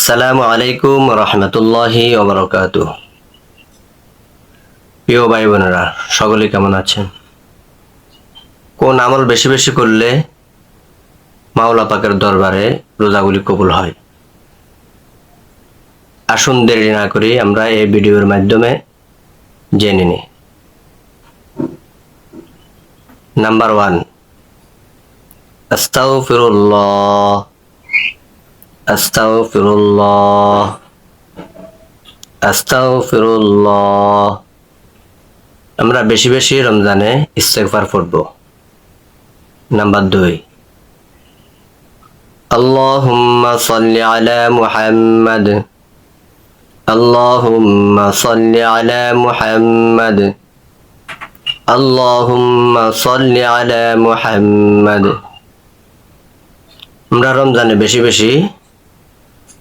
আসসালামু আলাইকুম রহমতুল্লাহি ওয়া বারাকাতুহু। প্রিয় ভাই বোনেরা, সকলে কেমন আছেন? কোন আমল বেশি বেশি করলে মাওলা পাকের দরবারে রোজাগুলি কবুল হয়? আসুন দেরি না করি আমরা এই ভিডিওর মাধ্যমে জেনে নিই। নাম্বার 1, আস্তাগফিরুল্লাহ। আস্তাগফিরুল্লাহ, আস্তাগফিরুল্লাহ। আমরা বেশি বেশি রমজানে ইস্তেগফার পড়ব। নাম্বার 2, আল্লাহুম্মা সাল্লি আলা মুহাম্মাদ। আল্লাহুম্মা সাল্লি আলা মুহাম্মাদ। আল্লাহুম্মা সাল্লি আলা মুহাম্মাদ। আমরা রমজানে বেশি বেশি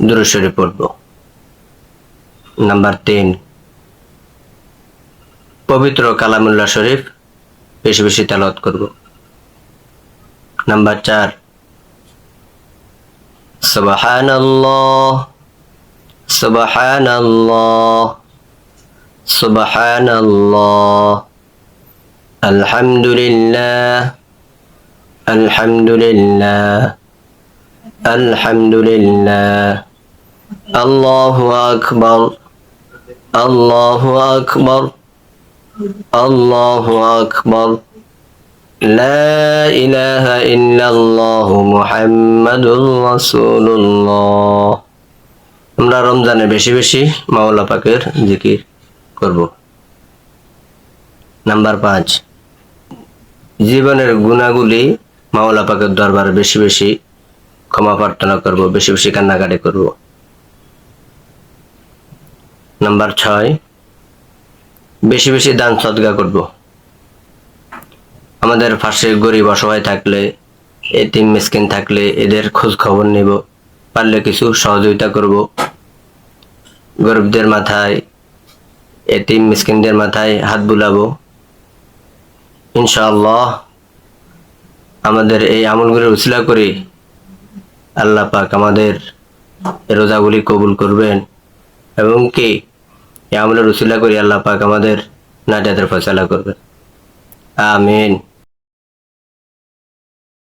দুরূদ শরীফ পড়ব। নাম্বার 3, পবিত্র কালামুল্লাহ শরীফ বেশি বেশি তেলাওয়াত করব। নাম্বার 4, সুবহানাল্লাহ, সুবহানাল্লাহ, সুবহানাল্লাহ, আলহামদুলিল্লাহ, আলহামদুলিল্লাহ, আলহামদুলিল্লাহ, আল্লাহু আকবার, আল্লাহু আকবার, আল্লাহু আকবার, লা ইলাহা ইল্লাল্লাহু মুহাম্মাদুর রাসূলুল্লাহ। আমরা রমজানে বেশি বেশি মাওলা পাকের জিকির করব। নাম্বার 5, জীবনের গুনাহগুলি মাওলা পাকের দরবারে বেশি বেশি ক্ষমা প্রার্থনা করব, বেশি বেশি কান্নাকাটি করব। নাম্বার 6, বেশি বেশি দান সদকা করব। আমাদের পাশে গরিব অসহায় থাকলে, এতিম মিসকিন থাকলে এদের খোঁজ খবর নেব, পারলে কিছু সহযোগিতা করব। গরিবদের মাথায়, এতিম মিসকিনদের মাথায় হাত বুলাবো। ইনশাআল্লাহ আমাদের এই আমলগুলোর উসিলা করে আল্লাহ পাক আমাদের রোজাগুলি কবুল করবেন এবং কি এই আমলের উসিলা করে আল্লাহ পাক আমাদের নাজাতের ফয়সালা করবেন। আমিন।